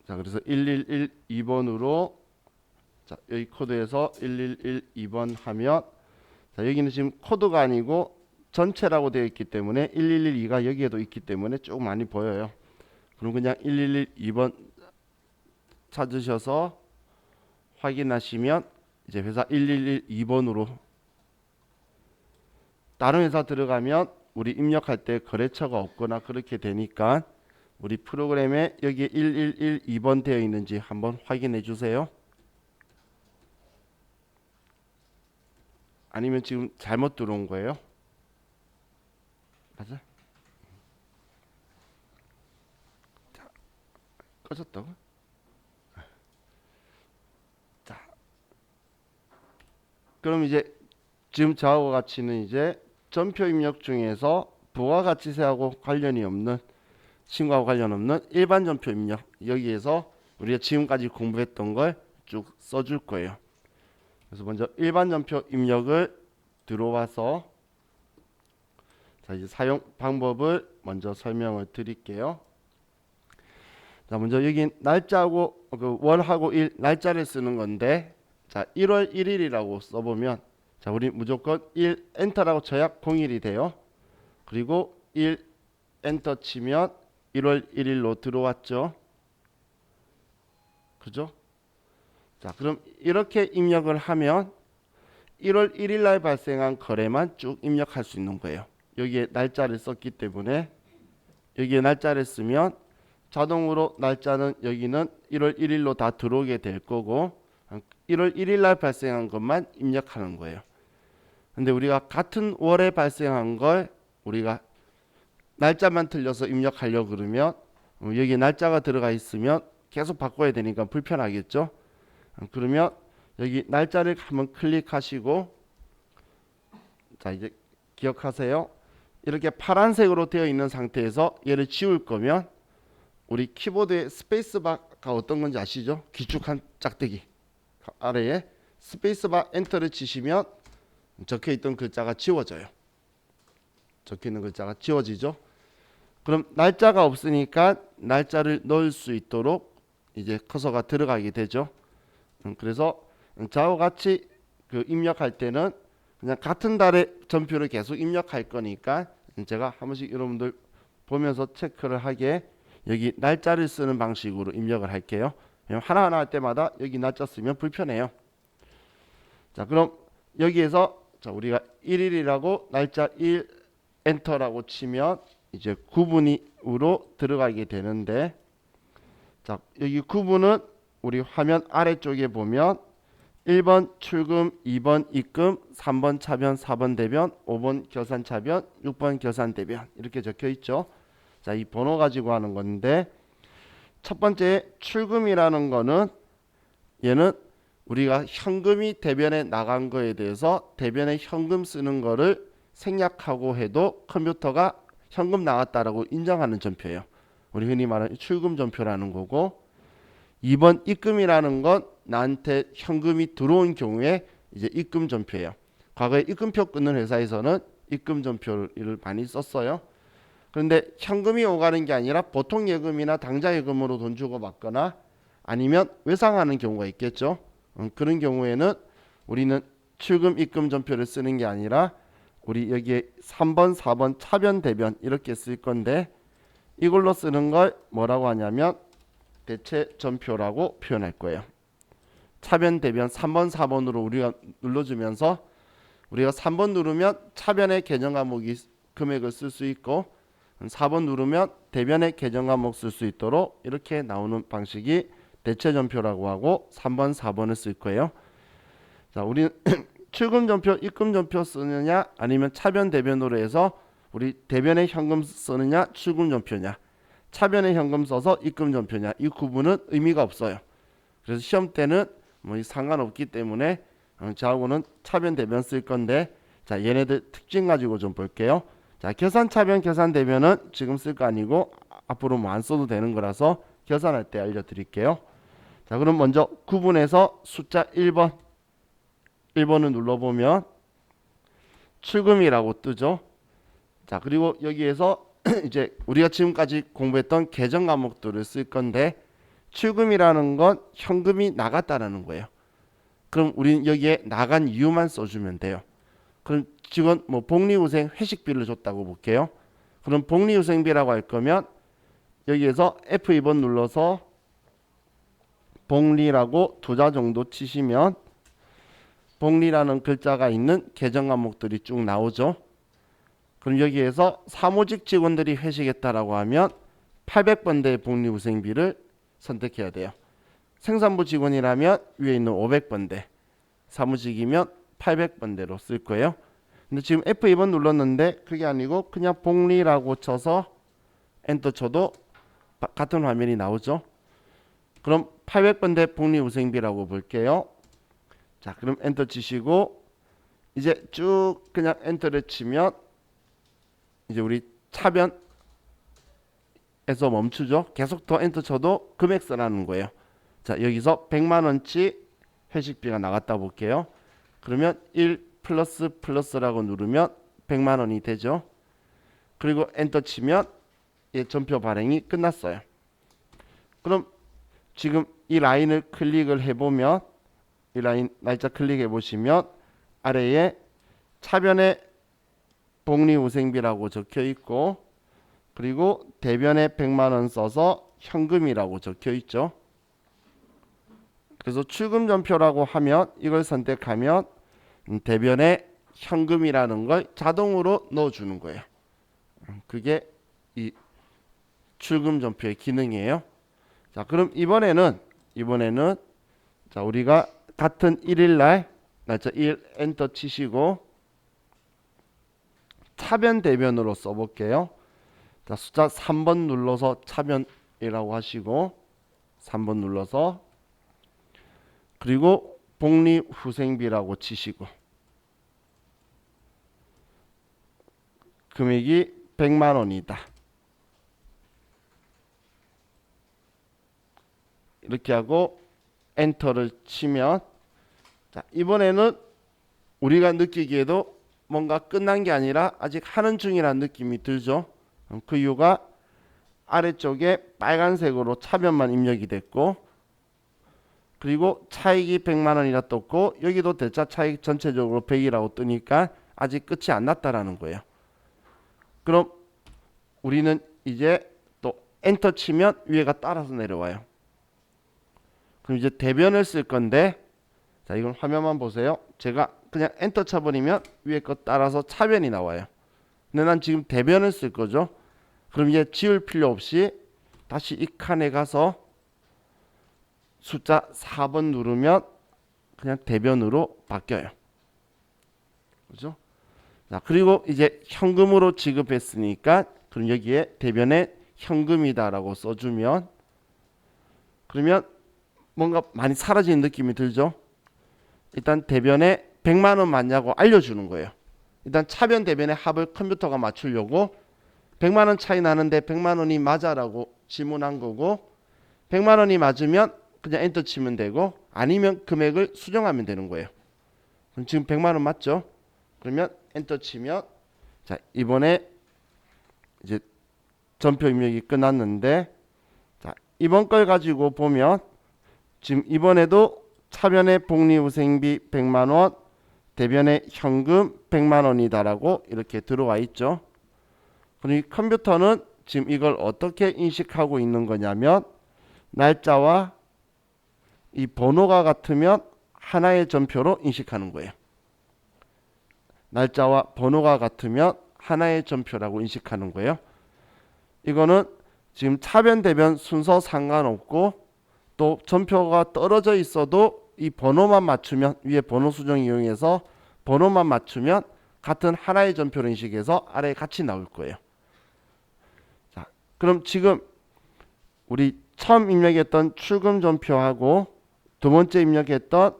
자, 그래서 1112번으로 자, 여기 코드에서 1112번 하면 자, 여기는 지금 코드가 아니고 전체라고 되어 있기 때문에 1112가 여기에도 있기 때문에 쭉 많이 보여요. 그럼 그냥 1112번 찾으셔서 확인하시면 이제 회사 1112번으로 다른 회사 들어가면 우리 입력할 때 거래처가 없거나 그렇게 되니까 우리 프로그램에 여기에 1112번 되어 있는지 한번 확인해 주세요. 아니면 지금 잘못 들어온 거예요? 맞아? 꺼졌다고? 자, 그럼 이제 지금 저하고 같이는 이제 전표 입력 중에서 부가가치세하고 관련이 없는 친구하고 관련 없는 일반 전표 입력 여기에서 우리가 지금까지 공부했던 걸 쭉 써줄 거예요. 그래서 먼저 일반 전표 입력을 들어와서 자 이제 사용 방법을 먼저 설명을 드릴게요. 자 먼저 여기 날짜하고 그 월하고 일 날짜를 쓰는 건데 자 1월 1일이라고 써보면 자 우리 무조건 1 엔터라고 쳐야 01이 돼요. 그리고 1 엔터 치면 1월 1일로 들어왔죠. 그죠? 자, 그럼 이렇게 입력을 하면 1월 1일 날 발생한 거래만 쭉 입력할 수 있는 거예요. 여기에 날짜를 썼기 때문에 여기에 날짜를 쓰면 자동으로 날짜는 여기는 1월 1일로 다 들어오게 될 거고 1월 1일 날 발생한 것만 입력하는 거예요. 근데 우리가 같은 월에 발생한 걸 우리가 날짜만 틀려서 입력하려고 그러면 여기 날짜가 들어가 있으면 계속 바꿔야 되니까 불편하겠죠. 그러면 여기 날짜를 한번 클릭하시고 자 이제 기억하세요. 이렇게 파란색으로 되어 있는 상태에서 얘를 지울 거면 우리 키보드의 스페이스바가 어떤 건지 아시죠? 길쭉한 짝대기 아래에 스페이스바 엔터를 치시면 적혀있던 글자가 지워져요. 적혀있는 글자가 지워지죠. 그럼 날짜가 없으니까 날짜를 넣을 수 있도록 이제 커서가 들어가게 되죠. 그래서 저와 같이 그 입력할 때는 그냥 같은 달의 전표를 계속 입력할 거니까 제가 한 번씩 여러분들 보면서 체크를 하게 여기 날짜를 쓰는 방식으로 입력을 할게요. 하나하나 할 때마다 여기 날짜 쓰면 불편해요. 자 그럼 여기에서 자 우리가 1일이라고 날짜 1 엔터라고 치면 이제 구분으로 들어가게 되는데 자 여기 구분은 우리 화면 아래쪽에 보면 1번 출금, 2번 입금, 3번 차변, 4번 대변, 5번 결산 차변, 6번 결산 대변 이렇게 적혀 있죠. 자, 이 번호 가지고 하는 건데 첫 번째 출금이라는 거는 얘는 우리가 현금이 대변에 나간 거에 대해서 대변에 현금 쓰는 거를 생략하고 해도 컴퓨터가 현금 나왔다라고 인정하는 전표예요. 우리 흔히 말하는 출금 전표라는 거고 2번 입금이라는 건 나한테 현금이 들어온 경우에 이제 입금 전표예요. 과거에 입금표 끊는 회사에서는 입금 전표를 많이 썼어요. 그런데 현금이 오가는 게 아니라 보통 예금이나 당좌 예금으로 돈 주고 받거나 아니면 외상하는 경우가 있겠죠. 그런 경우에는 우리는 출금 입금 전표를 쓰는 게 아니라 우리 여기에 3번 4번 차변 대변 이렇게 쓸 건데 이걸로 쓰는 걸 뭐라고 하냐면 대체 전표라고 표현할 거예요. 차변 대변 3번 4번으로 우리가 눌러주면서 우리가 3번 누르면 차변의 계정 과목이 금액을 쓸 수 있고 4번 누르면 대변의 계정 과목 쓸 수 있도록 이렇게 나오는 방식이 대체 전표라고 하고 3번 4번을 쓸 거예요. 자 우리는 출금 전표 입금 전표 쓰느냐 아니면 차변 대변으로 해서 우리 대변의 현금 쓰느냐 출금 전표냐 차변에 현금 써서 입금 전표냐 이 구분은 의미가 없어요. 그래서 시험 때는 뭐 상관없기 때문에 저하고는 차변 대변 쓸 건데 자 얘네들 특징 가지고 좀 볼게요. 자 계산 차변 계산 대변은 지금 쓸 거 아니고 앞으로 뭐 안 써도 되는 거라서 계산할 때 알려드릴게요. 자 그럼 먼저 구분해서 숫자 1번을 눌러보면 출금이라고 뜨죠. 자 그리고 여기에서 이제 우리가 지금까지 공부했던 계정 과목들을 쓸 건데 출금이라는 건 현금이 나갔다라는 거예요. 그럼 우리는 여기에 나간 이유만 써주면 돼요. 그럼 지금 뭐 복리후생 회식비를 줬다고 볼게요. 그럼 복리후생비라고 할 거면 여기에서 F2번 눌러서 복리라고 2자 정도 치시면 복리라는 글자가 있는 계정 과목들이 쭉 나오죠. 그럼 여기에서 사무직 직원들이 회식했다라고 하면 800번대의 복리후생비를 선택해야 돼요. 생산부 직원이라면 위에 있는 500번대, 사무직이면 800번대로 쓸 거예요. 근데 지금 F2번 눌렀는데 그게 아니고 그냥 복리라고 쳐서 엔터 쳐도 같은 화면이 나오죠. 그럼 800번대 복리후생비라고 볼게요. 자, 그럼 엔터 치시고 이제 쭉 그냥 엔터를 치면 이제 우리 차변에서 멈추죠. 계속 더 엔터 쳐도 금액서라는 거예요. 자, 여기서 100만원치 회식비가 나갔다 볼게요. 그러면 1 플러스 플러스라고 누르면 100만원이 되죠. 그리고 엔터 치면 전표 발행이 끝났어요. 그럼 지금 이 라인을 클릭을 해보면 이 라인 날짜 클릭해 보시면 아래에 차변에 복리후생비라고 적혀 있고 그리고 대변에 100만원 써서 현금이라고 적혀 있죠. 그래서 출금전표라고 하면 이걸 선택하면 대변에 현금이라는 걸 자동으로 넣어주는 거예요. 그게 이 출금전표의 기능이에요. 자, 그럼 이번에는 자, 우리가 같은 1일날 날짜 1 엔터 치시고 차변 대변으로 써볼게요. 자, 숫자 3번 눌러서 차변이라고 하시고 3번 눌러서 그리고 복리후생비라고 치시고 금액이 100만원이다. 이렇게 하고 엔터를 치면 자, 이번에는 우리가 느끼기에도 뭔가 끝난 게 아니라 아직 하는 중이라는 느낌이 들죠. 그 이유가 아래쪽에 빨간색으로 차변만 입력이 됐고 그리고 차익이 100만원이라 떴고 여기도 대차 차익 전체적으로 100이라고 뜨니까 아직 끝이 안 났다라는 거예요. 그럼 우리는 이제 또 엔터 치면 위에가 따라서 내려와요. 그럼 이제 대변을 쓸 건데 자, 이건 화면만 보세요. 제가 그냥 엔터 쳐버리면 위에 거 따라서 차변이 나와요. 근데 난 지금 대변을 쓸 거죠. 그럼 이제 지울 필요 없이 다시 이 칸에 가서 숫자 4번 누르면 그냥 대변으로 바뀌어요. 그죠? 자, 그리고 이제 현금으로 지급했으니까 그럼 여기에 대변에 현금이다라고 써주면 그러면 뭔가 많이 사라지는 느낌이 들죠. 일단 대변에 100만원 맞냐고 알려주는 거예요. 일단 차변 대변의 합을 컴퓨터가 맞추려고 100만원 차이 나는데 100만원이 맞아라고 질문한 거고 100만원이 맞으면 그냥 엔터 치면 되고 아니면 금액을 수정하면 되는 거예요. 그럼 지금 100만원 맞죠? 그러면 엔터 치면 자, 이번에 이제 전표 입력이 끝났는데 자, 이번 걸 가지고 보면 지금 이번에도 차변의 복리후생비 100만원 대변의 현금 100만원이다라고 이렇게 들어와 있죠. 그럼 이 컴퓨터는 지금 이걸 어떻게 인식하고 있는 거냐면 날짜와 이 번호가 같으면 하나의 전표로 인식하는 거예요. 날짜와 번호가 같으면 하나의 전표라고 인식하는 거예요. 이거는 지금 차변 대변 순서 상관없고 또 전표가 떨어져 있어도 이 번호만 맞추면 위에 번호 수정 이용해서 번호만 맞추면 같은 하나의 전표로 인식해서 아래에 같이 나올 거예요. 자, 그럼 지금 우리 처음 입력했던 출금 전표하고 두 번째 입력했던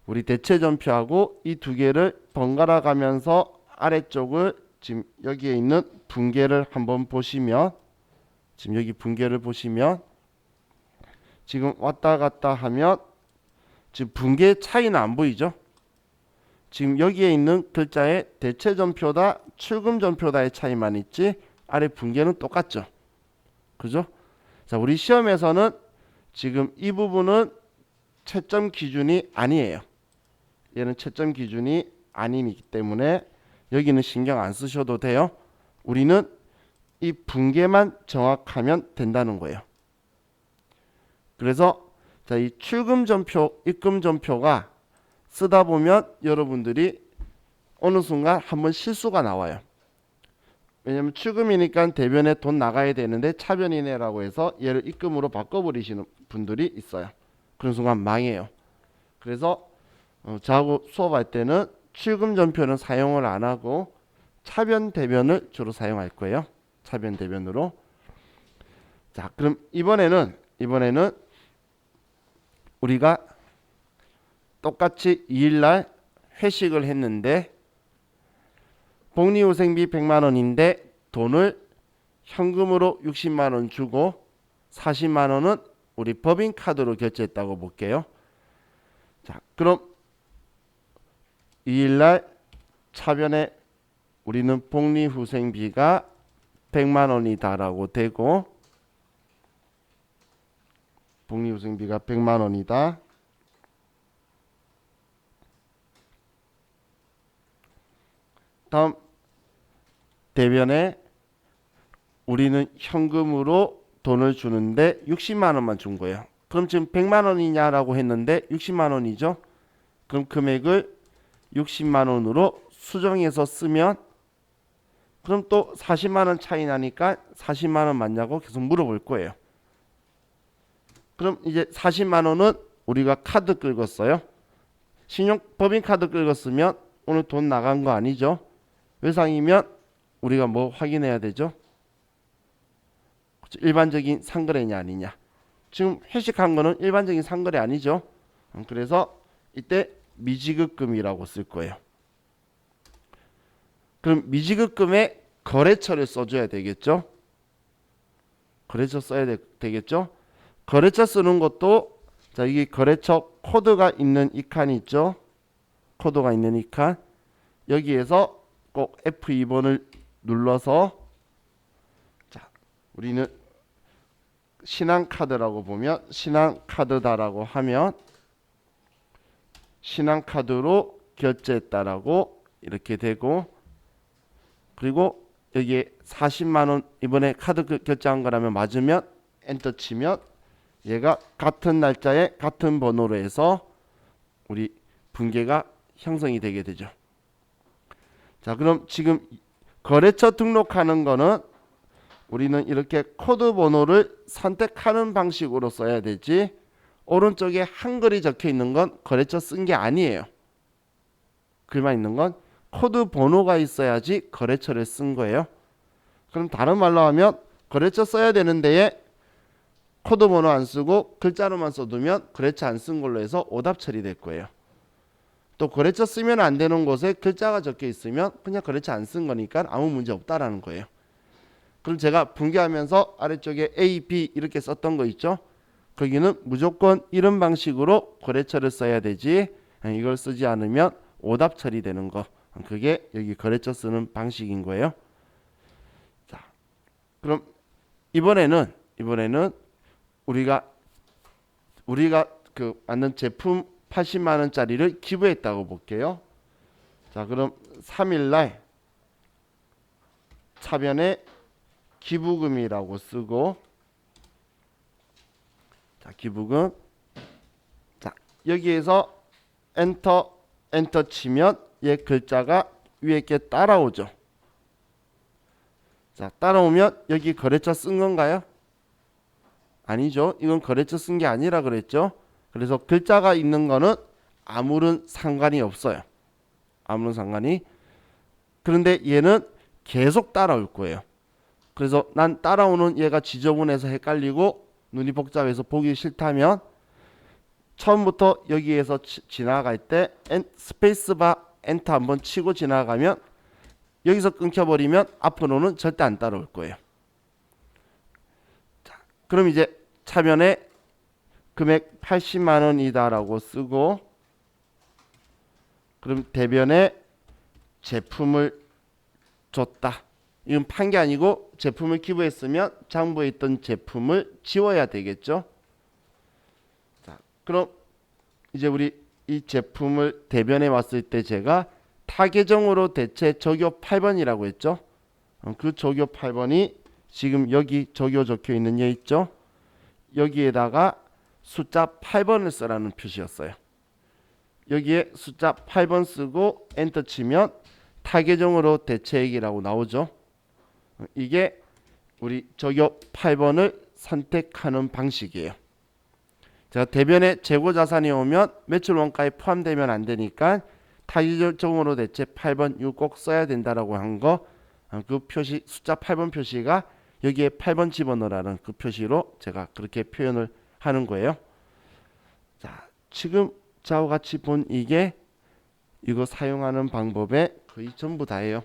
우리 대체 전표하고 이 두 개를 번갈아 가면서 아래쪽을 지금 여기에 있는 분계를 한번 보시면 지금 여기 분계를 보시면 지금 왔다 갔다 하면 지금 분계 차이는 안 보이죠? 지금 여기에 있는 글자에 대체 전표다 출금 전표다의 차이만 있지 아래 분계는 똑같죠. 그죠? 자, 우리 시험에서는 지금 이 부분은 채점 기준이 아니에요. 얘는 채점 기준이 아니기 때문에 여기는 신경 안 쓰셔도 돼요. 우리는 이 분계만 정확하면 된다는 거예요. 그래서 자, 이 출금전표, 입금전표가 쓰다 보면 여러분들이 어느 순간 한번 실수가 나와요. 왜냐면 출금이니까 대변에 돈 나가야 되는데 차변이네라고 해서 얘를 입금으로 바꿔버리시는 분들이 있어요. 그런 순간 망해요. 그래서 저하고 수업할 때는 출금 전표는 사용을 안 하고 차변 대변을 주로 사용할 거예요. 차변 대변으로. 자, 그럼 이번에는 우리가 똑같이 2일날 회식을 했는데 복리후생비 100만 원인데 돈을 현금으로 60만 원 주고 40만 원은 우리 법인카드로 결제했다고 볼게요. 자, 그럼 2일날 차변에 우리는 복리후생비가 100만 원이다라고 되고 복리후생비가 100만 원이다. 다음 대변에 우리는 현금으로 돈을 주는데 60만 원만 준 거예요. 그럼 지금 100만 원이냐라고 했는데 60만 원이죠. 그럼 금액을 60만 원으로 수정해서 쓰면 그럼 또 40만 원 차이 나니까 40만 원 맞냐고 계속 물어볼 거예요. 그럼 이제 40만 원은 우리가 카드 긁었어요. 법인카드 긁었으면 오늘 돈 나간 거 아니죠. 외상이면 우리가 뭐 확인해야 되죠? 일반적인 상거래냐 아니냐. 지금 회식한 거는 일반적인 상거래 아니죠. 그래서 이때 미지급금이라고 쓸 거예요. 그럼 미지급금에 거래처를 써줘야 되겠죠. 거래처 써야 되겠죠. 거래처 쓰는 것도 자, 이게 거래처 코드가 있는 이 칸이 있죠. 코드가 있는 이 칸. 여기에서 꼭 F2번을 눌러서 자, 우리는 신한카드라고 보면 신한카드다라고 하면 신한카드로 결제했다라고 이렇게 되고 그리고 여기에 40만 원 이번에 카드 결제한 거라면 맞으면 엔터 치면 얘가 같은 날짜에 같은 번호로 해서 우리 분계가 형성이 되게 되죠. 자, 그럼 지금 거래처 등록하는 거는 우리는 이렇게 코드 번호를 선택하는 방식으로 써야 되지 오른쪽에 한글이 적혀 있는 건 거래처 쓴 게 아니에요. 글만 있는 건 코드 번호가 있어야지 거래처를 쓴 거예요. 그럼 다른 말로 하면 거래처 써야 되는 데에 코드 번호 안 쓰고 글자로만 써두면 거래처 안 쓴 걸로 해서 오답 처리될 거예요. 또 거래처 쓰면 안 되는 곳에 글자가 적혀 있으면 그냥 거래처 안 쓴 거니까 아무 문제 없다라는 거예요. 그럼 제가 분개하면서 아래쪽에 A, B 이렇게 썼던 거 있죠? 거기는 무조건 이런 방식으로 거래처를 써야 되지 이걸 쓰지 않으면 오답 처리되는 거. 그게 여기 거래처 쓰는 방식인 거예요. 자, 그럼 이번에는 우리가 그 만든 제품 80만 원짜리를 기부했다고 볼게요. 자, 그럼 3일날 차변에 기부금이라고 쓰고 자, 기부금 자, 여기에서 엔터 치면 얘 글자가 위에 있게 따라오죠. 자, 따라오면 여기 거래처 쓴 건가요? 아니죠. 이건 거래처 쓴 게 아니라 그랬죠. 그래서 글자가 있는 거는 아무런 상관이 없어요. 아무런 상관이. 그런데 얘는 계속 따라올 거예요. 그래서 난 따라오는 얘가 지저분해서 헷갈리고 눈이 복잡해서 보기 싫다면 처음부터 여기에서 지나갈 때 스페이스바 엔터 한번 치고 지나가면 여기서 끊겨버리면 앞으로는 절대 안 따라올 거예요. 자, 그럼 이제 차변에 금액 80만 원이다라고 쓰고 그럼 대변에 제품을 줬다. 이건 판 게 아니고 제품을 기부했으면 장부에 있던 제품을 지워야 되겠죠. 자, 그럼 이제 우리 이 제품을 대변해 왔을 때 제가 타계정으로 대체 적요 8번이라고 했죠. 그 적요 8번이 지금 여기 적요 적혀 있는 예 있죠. 여기에다가 숫자 8번을 쓰라는 표시였어요. 여기에 숫자 8번 쓰고 엔터 치면 타계정으로 대체액이라고 나오죠. 이게 우리 적요 8번을 선택하는 방식이에요. 자, 대변에 재고 자산이 오면 매출 원가에 포함되면 안 되니까 타계정으로 대체 8번 이거 꼭 써야 된다라고 한 거, 그 표시 숫자 8번 표시가 여기에 8번 집어넣으라는 그 표시로 제가 그렇게 표현을 하는 거예요. 자, 지금 자와 같이 본 이게 이거 사용하는 방법의 거의 전부 다예요.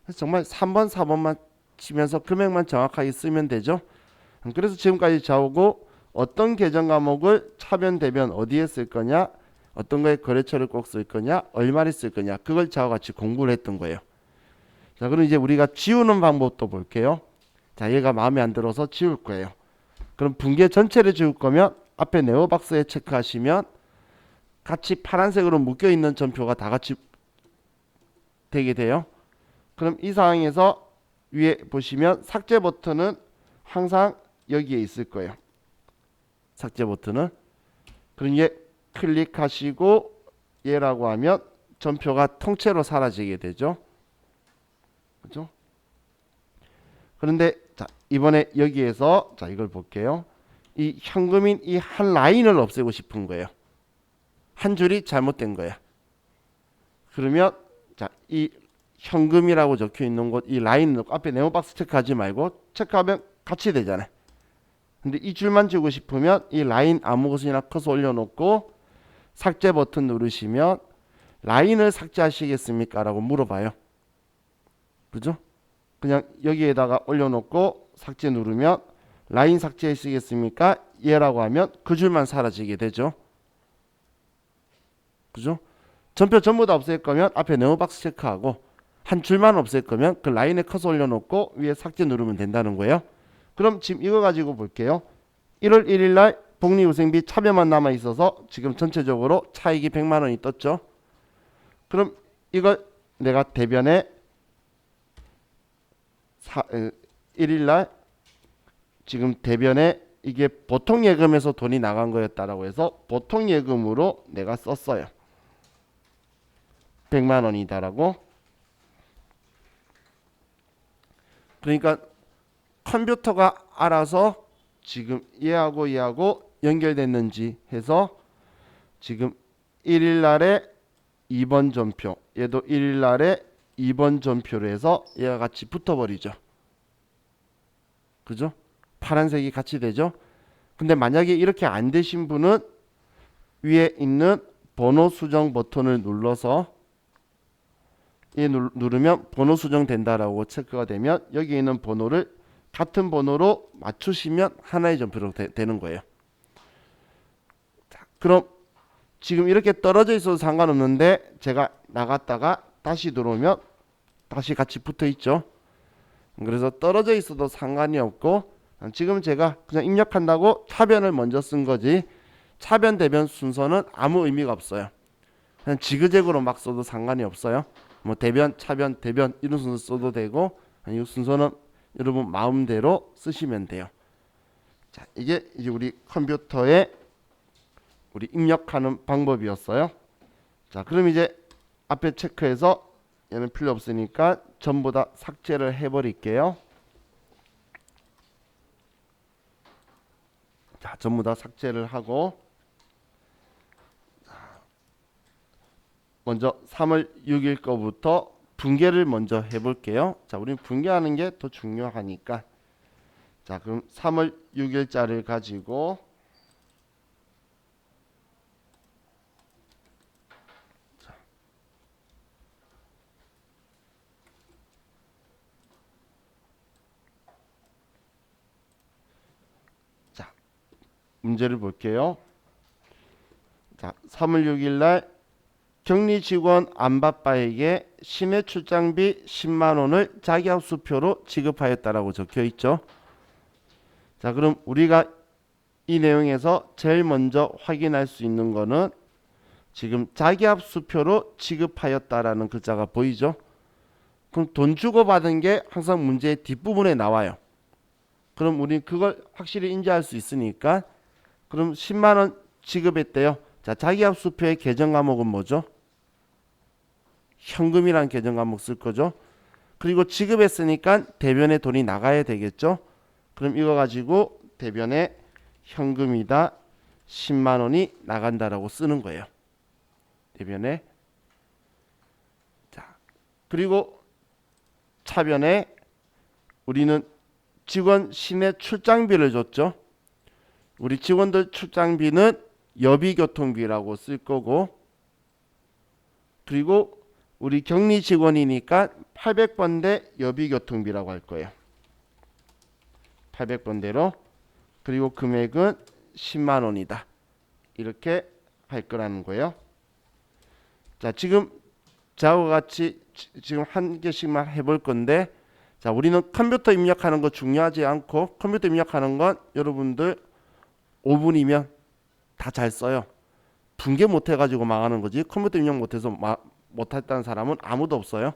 그래서 정말 3번, 4번만 치면서 금액만 정확하게 쓰면 되죠. 그래서 지금까지 자오고 어떤 계정 과목을 차변, 대변 어디에 쓸 거냐, 어떤 거에 거래처를 꼭 쓸 거냐, 얼마를 쓸 거냐, 그걸 자와 같이 공부를 했던 거예요. 자, 그럼 이제 우리가 지우는 방법도 볼게요. 자, 얘가 마음에 안 들어서 지울 거예요. 그럼 분계 전체를 지울 거면 앞에 네오박스에 체크하시면 같이 파란색으로 묶여 있는 전표가 다 같이 되게 돼요. 그럼 이 상황에서 위에 보시면 삭제 버튼은 항상 여기에 있을 거예요. 삭제 버튼은. 그럼 얘 클릭하시고 얘라고 하면 전표가 통째로 사라지게 되죠. 그죠? 그런데 자, 이번에 여기에서 자, 이걸 볼게요. 이 현금인 이 한 라인을 없애고 싶은 거예요. 한 줄이 잘못된 거야. 그러면 자, 이 현금이라고 적혀 있는 곳 이 라인 앞에 네모박스 체크하지 말고 체크하면 같이 되잖아요. 근데 이 줄만 지우고 싶으면 이 라인 아무 곳이나 커서 올려놓고 삭제 버튼 누르시면 라인을 삭제하시겠습니까? 라고 물어봐요. 그죠? 그냥 여기에다가 올려놓고 삭제 누르면 라인 삭제하시겠습니까? 예라고 하면 그 줄만 사라지게 되죠. 그죠? 전표 전부 다 없앨 거면 앞에 네모박스 체크하고 한 줄만 없앨 거면 그 라인에 커서 올려놓고 위에 삭제 누르면 된다는 거예요. 그럼 지금 이거 가지고 볼게요. 1월 1일 날 복리후생비 차변만 남아 있어서 지금 전체적으로 차익이 100만 원이 떴죠. 그럼 이걸 내가 대변에 1일 날 지금 대변에 이게 보통 예금에서 돈이 나간 거였다라고 해서 보통 예금으로 내가 썼어요. 100만 원이다라고. 그러니까 컴퓨터가 알아서 지금 얘하고 연결됐는지 해서 지금 1일 날에 2번 전표, 얘도 1일 날에 2번 전표로 해서 얘가 같이 붙어버리죠. 그죠? 파란색이 같이 되죠. 근데 만약에 이렇게 안 되신 분은 위에 있는 번호 수정 버튼을 눌러서 누르면 번호 수정 된다라고 체크가 되면 여기 있는 번호를 같은 번호로 맞추시면 하나의 전표로 되는 거예요. 자, 그럼 지금 이렇게 떨어져 있어도 상관없는데 제가 나갔다가 다시 들어오면 다시 같이 붙어 있죠. 그래서 떨어져 있어도 상관이 없고 지금 제가 그냥 입력한다고 차변을 먼저 쓴 거지 차변 대변 순서는 아무 의미가 없어요. 그냥 지그재그로 막 써도 상관이 없어요. 뭐 대변, 차변, 대변 이런 순서 써도 되고 이 순서는 여러분 마음대로 쓰시면 돼요. 자, 이게 이제 우리 컴퓨터에 우리 입력하는 방법이었어요. 자, 그럼 이제 앞에 체크해서 얘는 필요 없으니까 전부 다 삭제를 해버릴게요. 자, 전부 다 삭제를 하고 먼저 3월 6일 거부터 분계를 먼저 해볼게요. 자, 우리는 분계하는 게 더 중요하니까 자, 그럼 3월 6일자를 가지고 자, 문제를 볼게요. 자, 3월 6일 날 격리 직원 안바빠에게 시내 출장비 10만 원을 자기합수표로 지급하였다라고 적혀 있죠. 자, 그럼 우리가 이 내용에서 제일 먼저 확인할 수 있는 거는 지금 자기합수표로 지급하였다라는 글자가 보이죠. 그럼 돈 주고 받은 게 항상 문제의 뒷부분에 나와요. 그럼 우리 그걸 확실히 인지할 수 있으니까 그럼 10만 원 지급했대요. 자, 자기합수표의 계정 과목은 뭐죠? 현금이란 계정 과목 쓸 거죠. 그리고 지급했으니까 대변에 돈이 나가야 되겠죠. 그럼 이거 가지고 대변에 현금이다 10만 원이 나간다라고 쓰는 거예요. 대변에. 자, 그리고 차변에 우리는 직원 시내 출장비를 줬죠. 우리 직원들 출장비는 여비교통비라고 쓸 거고, 그리고 우리 격리 직원이니까 800번대 여비교통비라고 할 거예요. 800번대로. 그리고 금액은 10만 원이다. 이렇게 할 거라는 거예요. 자, 지금 저와 같이 지금 한 개씩만 해볼 건데, 자, 우리는 컴퓨터 입력하는 거 중요하지 않고, 컴퓨터 입력하는 건 여러분들 5분이면 다 잘 써요. 분개 못 해가지고 망하는 거지, 컴퓨터 입력 못해서 못했다는 사람은 아무도 없어요.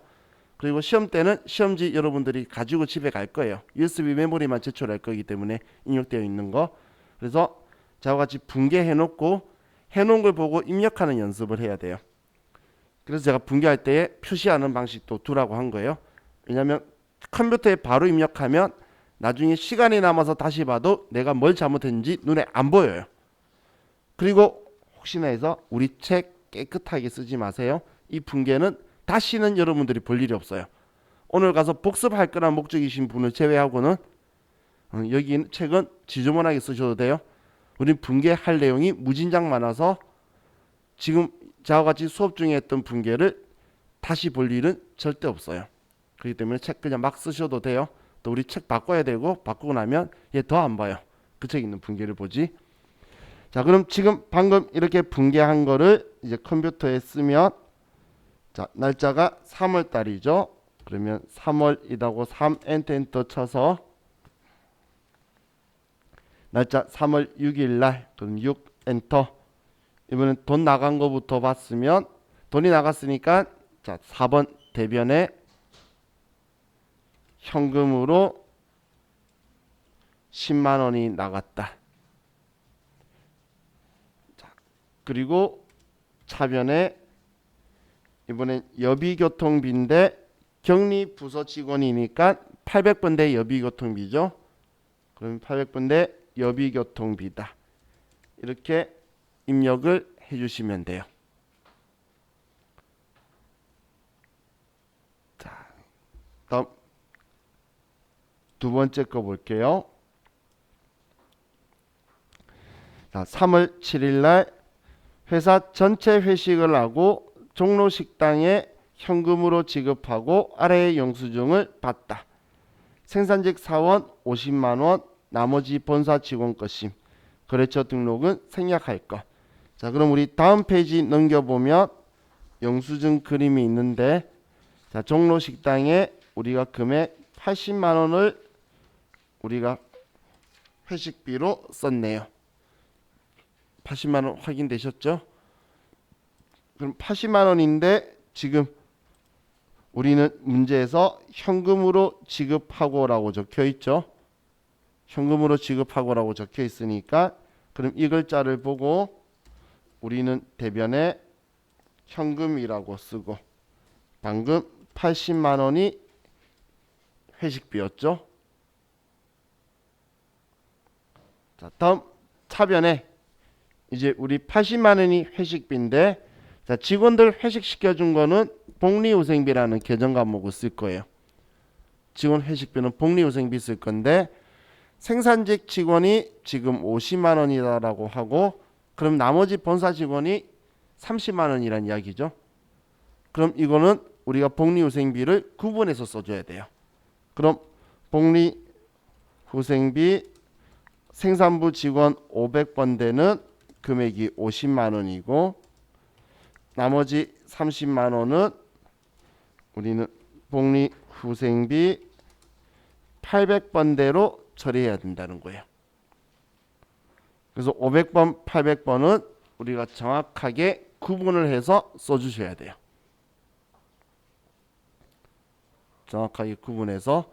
그리고 시험 때는 시험지 여러분들이 가지고 집에 갈 거예요. USB 메모리만 제출할 거기 때문에 입력되어 있는 거. 그래서 저와 같이 분개해 놓고 해놓은 걸 보고 입력하는 연습을 해야 돼요. 그래서 제가 분개할 때 표시하는 방식도 두라고 한 거예요. 왜냐하면 컴퓨터에 바로 입력하면 나중에 시간이 남아서 다시 봐도 내가 뭘 잘못했는지 눈에 안 보여요. 그리고 혹시나 해서 우리 책 깨끗하게 쓰지 마세요. 이 분개는 다시는 여러분들이 볼 일이 없어요. 오늘 가서 복습할 거란 목적이신 분을 제외하고는 여기 책은 지저분하게 쓰셔도 돼요. 우린 분개할 내용이 무진장 많아서 지금 저와 같이 수업 중에 했던 분개를 다시 볼 일은 절대 없어요. 그렇기 때문에 책 그냥 막 쓰셔도 돼요. 또 우리 책 바꿔야 되고, 바꾸고 나면 얘 더 안 봐요. 그 책 있는 분개를 보지. 자, 그럼 지금 방금 이렇게 분개한 거를 이제 컴퓨터에 쓰면, 자, 날짜가 3월 달이죠. 그러면 3월이라고 3 엔터 쳐서 날짜 3월 6일 날, 그럼 6 엔터. 이번엔 돈 나간 거부터 봤으면, 돈이 나갔으니까 자, 4번 대변에 현금으로 10만 원이 나갔다. 자, 그리고 차변에 이번엔 여비교통비인데 격리 부서 직원이니까 800번대 여비교통비죠. 그럼 800번대 여비교통비다. 이렇게 입력을 해주시면 돼요. 자, 다음 두 번째 거 볼게요. 자, 3월 7일 날 회사 전체 회식을 하고 종로 식당에 현금으로 지급하고 아래의 영수증을 받다. 생산직 사원 50만 원, 나머지 본사 직원 것임. 거래처 등록은 생략할 것. 자, 그럼 우리 다음 페이지 넘겨보면 영수증 그림이 있는데, 자, 종로 식당에 우리가 금액 80만 원을 우리가 회식비로 썼네요. 80만 원 확인되셨죠? 그럼 80만 원인데 지금 우리는 문제에서 현금으로 지급하고라고 적혀 있죠. 현금으로 지급하고라고 적혀 있으니까 그럼 이 글자를 보고 우리는 대변에 현금이라고 쓰고, 방금 80만 원이 회식비였죠. 자, 다음 차변에 이제 우리 80만 원이 회식비인데, 자, 직원들 회식 시켜준 거는 복리후생비라는 계정 과목을 쓸 거예요. 직원 회식비는 복리후생비 쓸 건데, 생산직 직원이 지금 50만 원이라고 하고, 그럼 나머지 본사 직원이 30만 원이란 이야기죠. 그럼 이거는 우리가 복리후생비를 구분해서 써줘야 돼요. 그럼 복리후생비 생산부 직원 500번대는 금액이 50만 원이고, 나머지 30만 원은 우리는 복리후생비 800번대로 처리해야 된다는 거예요. 그래서 500번, 800번은 우리가 정확하게 구분을 해서 써주셔야 돼요. 정확하게 구분해서.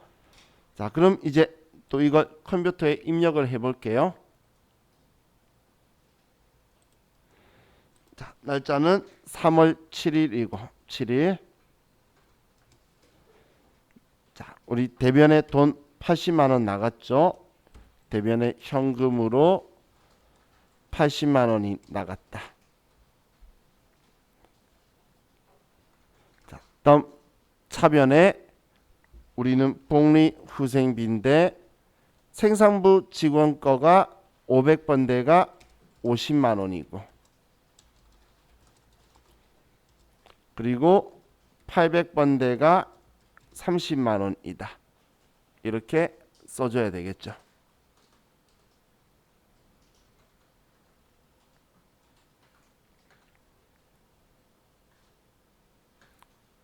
자, 그럼 이제 또 이걸 컴퓨터에 입력을 해 볼게요. 자, 날짜는 3월 7일이고 7일. 자, 우리 대변에 돈 80만 원 나갔죠. 대변에 현금으로 80만 원이 나갔다. 자, 다음 차변에 우리는 복리후생비인데 생산부 직원 거가 500번대가 50만 원이고 그리고 800번대가 30만 원이다. 이렇게 써줘야 되겠죠.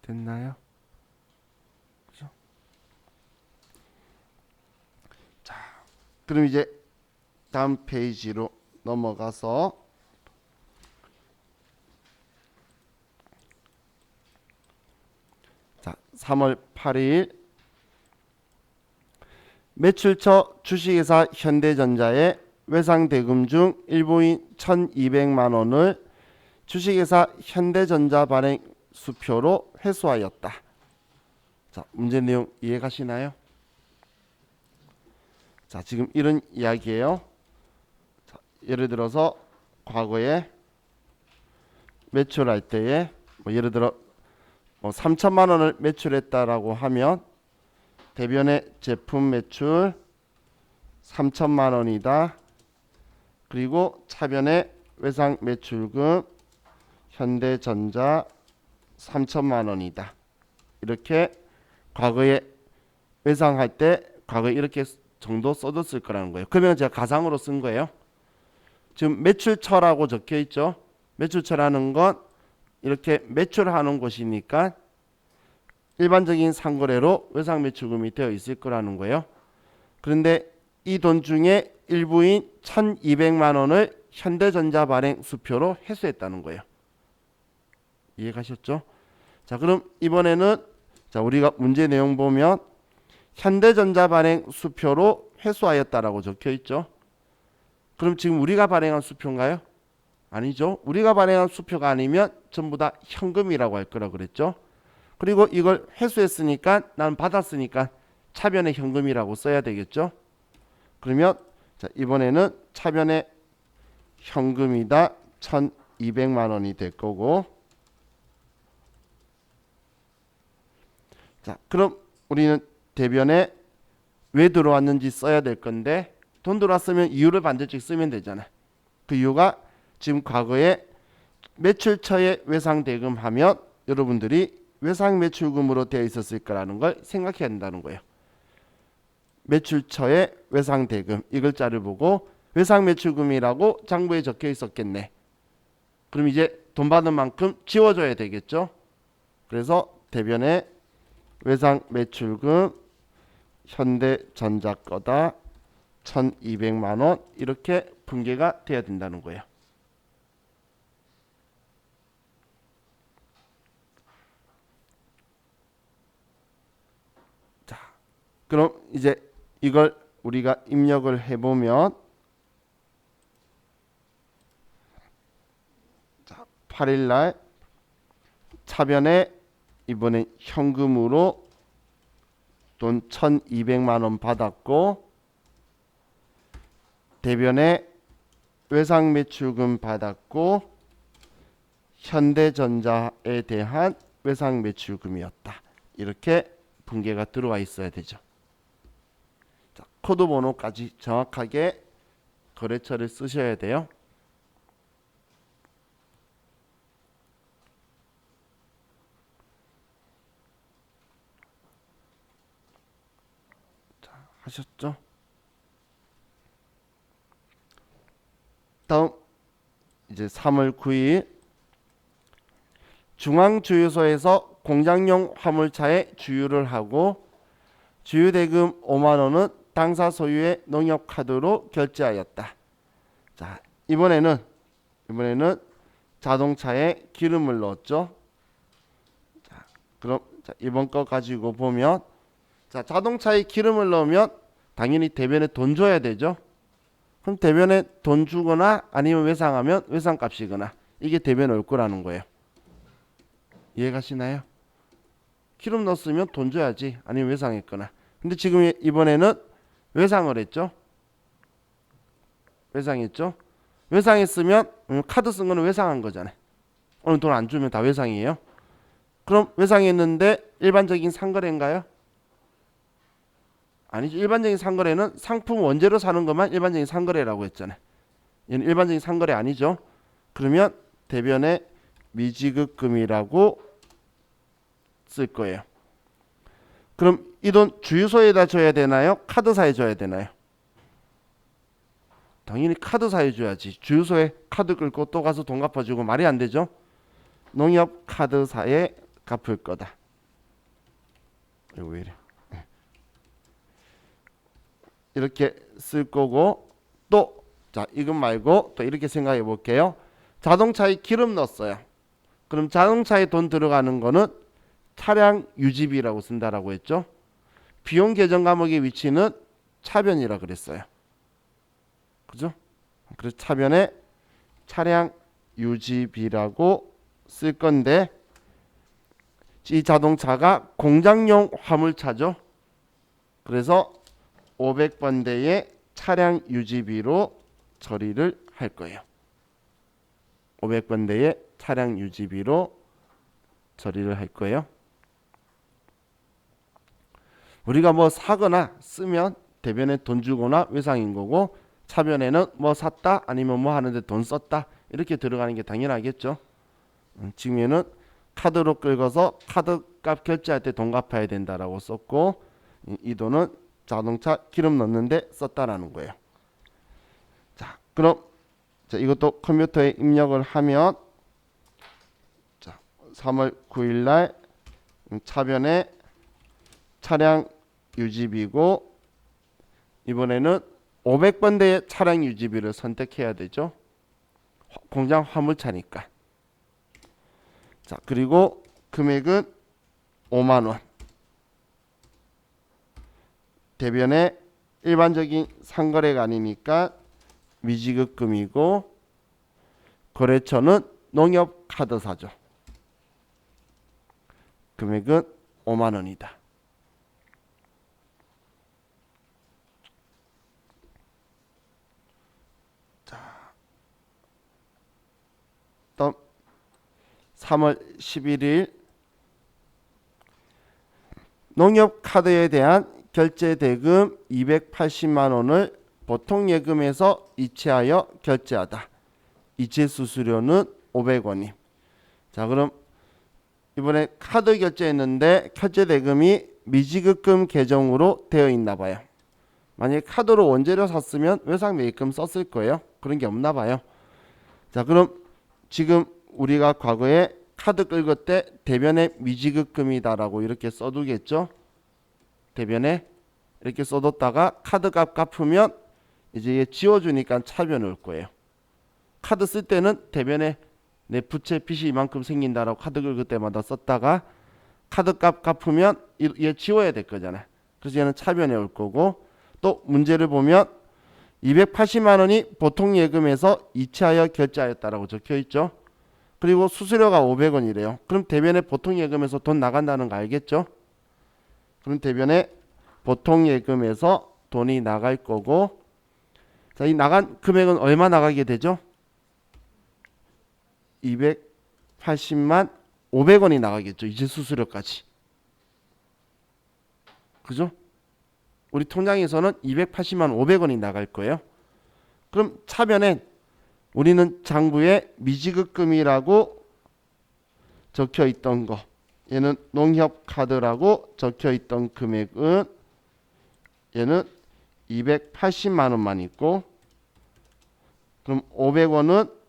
됐나요? 그죠? 자, 그럼 이제 다음 페이지로 넘어가서 자, 3월 8일 매출처 주식회사 현대전자의 외상대금 중 일부인 1,200만 원을 주식회사 현대전자 발행 수표로 회수하였다. 자, 문제 내용 이해가시나요? 자, 지금 이런 이야기예요. 자, 예를 들어서 과거에 매출할 때에 예를 들어 3천만 원을 매출했다라고 하면 대변의 제품 매출 3천만 원이다. 그리고 차변의 외상 매출금 현대전자 3천만 원이다. 이렇게 과거에 외상할 때 과거에 이렇게 정도 써뒀을 거라는 거예요. 그러면 제가 가상으로 쓴 거예요. 지금 매출처라고 적혀 있죠. 매출처라는 건 이렇게 매출하는 곳이니까 일반적인 상거래로 외상 매출금이 되어 있을 거라는 거예요. 그런데 이 돈 중에 일부인 1,200만 원을 현대전자 발행 수표로 회수했다는 거예요. 이해가셨죠? 자, 그럼 이번에는 자, 우리가 문제 내용 보면 현대전자 발행 수표로 회수하였다라고 적혀 있죠. 그럼 지금 우리가 발행한 수표인가요? 아니죠. 우리가 발행한 수표가 아니면 전부 다 현금이라고 할 거라 그랬죠. 그리고 이걸 회수했으니까 나는 받았으니까 차변의 현금이라고 써야 되겠죠. 그러면 자, 이번에는 차변의 현금이다 1,200만 원이 될 거고 자, 그럼 우리는 대변에 왜 들어왔는지 써야 될 건데 돈 들어왔으면 이유를 반드시 쓰면 되잖아. 그 이유가 지금 과거에 매출처에 외상대금 하면 여러분들이 외상매출금으로 되어 있었을 거라는 걸 생각해야 한다는 거예요. 매출처에 외상대금 이 글자를 보고 외상매출금이라고 장부에 적혀 있었겠네. 그럼 이제 돈 받은 만큼 지워줘야 되겠죠. 그래서 대변에 외상매출금 현대전자 거다 1,200만 원 이렇게 분계가 돼야 된다는 거예요. 자, 그럼 이제 이걸 우리가 입력을 해보면 자, 8일날 차변에 이번에 현금으로 돈 1,200만 원 받았고 대변에 외상매출금 받았고 현대전자에 대한 외상매출금이었다. 이렇게 분계가 들어와 있어야 되죠. 자, 코드 번호까지 정확하게 거래처를 쓰셔야 돼요. 자, 하셨죠? 다음 이제 3월 9일 중앙주유소에서 공장용 화물차에 주유를 하고 주유대금 5만 원은 당사 소유의 농협카드로 결제하였다. 자, 이번에는 자동차에 기름을 넣었죠. 자, 그럼 이번 거 가지고 보면 자동차에 기름을 넣으면 당연히 대변에 돈 줘야 되죠. 그럼 대변에 돈 주거나 아니면 외상하면 외상값이거나 이게 대변에 올 거라는 거예요. 이해가시나요? 기름 넣었으면 돈 줘야지 아니면 외상했거나. 근데 지금 이번에는 외상을 했죠. 외상했죠. 외상했으면 카드 쓴 거는 외상한 거잖아요. 오늘 돈 안 주면 다 외상이에요. 그럼 외상했는데 일반적인 상거래인가요? 아니죠. 일반적인 상거래는 상품 원재료 사는 것만 일반적인 상거래라고 했잖아요. 얘는 일반적인 상거래 아니죠. 그러면 대변에 미지급금이라고 쓸 거예요. 그럼 이 돈 주유소에다 줘야 되나요? 카드사에 줘야 되나요? 당연히 카드사에 줘야지. 주유소에 카드 끌고 또 가서 돈 갚아주고 말이 안 되죠. 농협 카드사에 갚을 거다. 이거 왜 이래? 이렇게 쓸 거고 또 이것 말고 또 이렇게 생각해 볼게요. 자동차에 기름 넣었어요. 그럼 자동차에 돈 들어가는 거는 차량 유지비라고 쓴다라고 했죠. 비용 계정 과목의 위치는 차변이라 그랬어요. 그죠? 그래서 차변에 차량 유지비라고 쓸 건데 이 자동차가 공장용 화물차죠. 그래서 500번대의 차량 유지비로 처리를 할 거예요. 500번대의 차량 유지비로 처리를 할 거예요. 우리가 뭐 사거나 쓰면 대변에 돈 주거나 외상인 거고 차변에는 뭐 샀다 아니면 뭐 하는데 돈 썼다 이렇게 들어가는 게 당연하겠죠. 지금에는 카드로 끌어서 카드값 결제할 때 돈 갚아야 된다라고 썼고 이 돈은 자동차 기름 넣는데 썼다라는 거예요. 자, 그럼 이것도 컴퓨터에 입력을 하면 3월 9일 날 차변에 차량 유지비고 이번에는 500번대의 차량 유지비를 선택해야 되죠. 공장 화물차니까. 자, 그리고 금액은 5만 원. 대변에 일반적인 상거래가 아니니까 미지급금이고 거래처는 농협카드사죠. 금액은 5만 원이다. 자, 다음 3월 11일 농협카드에 대한 결제 대금 280만 원을 보통예금에서 이체하여 결제하다. 이체 수수료는 500원임. 자, 그럼 이번에 카드 결제했는데 결제 대금이 미지급금 계정으로 되어 있나 봐요. 만약에 카드로 원재료 샀으면 외상 매입금 썼을 거예요. 그런 게 없나 봐요. 자, 그럼 지금 우리가 과거에 카드 끌고 때 대변에 미지급금이다라고 이렇게 써두겠죠. 대변에 이렇게 써뒀다가 카드값 갚으면 이제 얘 지워주니까 차변 올 거예요. 카드 쓸 때는 대변에 내 부채 빚이 이만큼 생긴다라고 카드 긁을 때마다 썼다가 카드값 갚으면 얘 지워야 될 거잖아요. 그래서 얘는 차변에 올 거고 또 문제를 보면 280만 원이 보통 예금에서 이체하여 결제하였다라고 적혀 있죠. 그리고 수수료가 500원이래요. 그럼 대변에 보통 예금에서 돈 나간다는 거 알겠죠? 그럼 대변에 보통 예금에서 돈이 나갈 거고 자, 이 나간 금액은 얼마 나가게 되죠? 280만 500원이 나가겠죠. 이제 수수료까지. 그죠? 우리 통장에서는 280만 500원이 나갈 거예요. 그럼 차변엔 우리는 장부에 미지급금이라고 적혀 있던 거 얘는 농협카드라고 적혀 있던 금액은 얘는 280만 원만 있고 그럼 500원은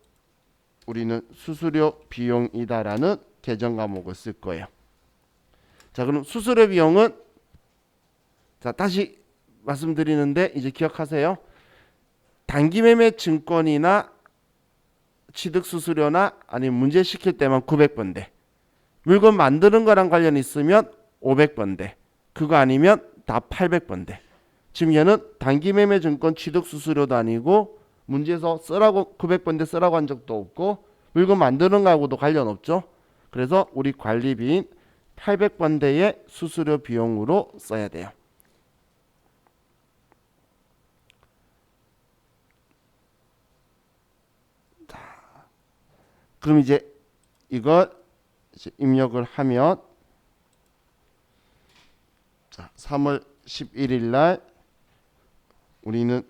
우리는 수수료 비용이다라는 계정 과목을 쓸 거예요. 자, 그럼 수수료 비용은 자, 다시 말씀드리는데 이제 기억하세요. 단기 매매 증권이나 취득 수수료나 아니면 문제 시킬 때만 900번대. 물건 만드는 거랑 관련 있으면 500번대. 그거 아니면 다 800번대. 지금 얘는 단기 매매 증권 취득 수수료도 아니고 문제에서 쓰라고 900번대 쓰라고 한 적도 없고 물건 만드는 거하고도 관련 없죠. 그래서 우리 관리비인 800번대의 수수료 비용으로 써야 돼요. 그럼 이제 이걸 이제 입력을 하면 자, 3월 11일 날 우리는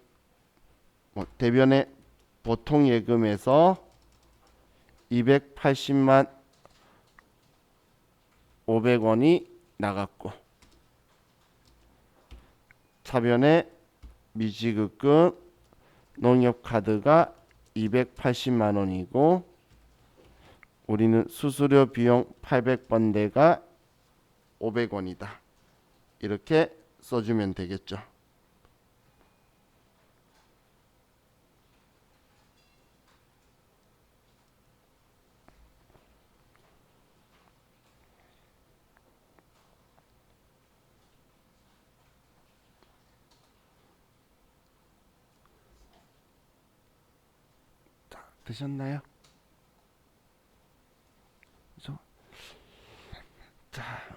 뭐 대변의 보통 예금에서 280만 500원이 나갔고 차변의 미지급금 농협카드가 280만 원이고 우리는 수수료 비용 800번대가 500원이다. 이렇게 써주면 되겠죠. 되셨나요? 그죠? 자.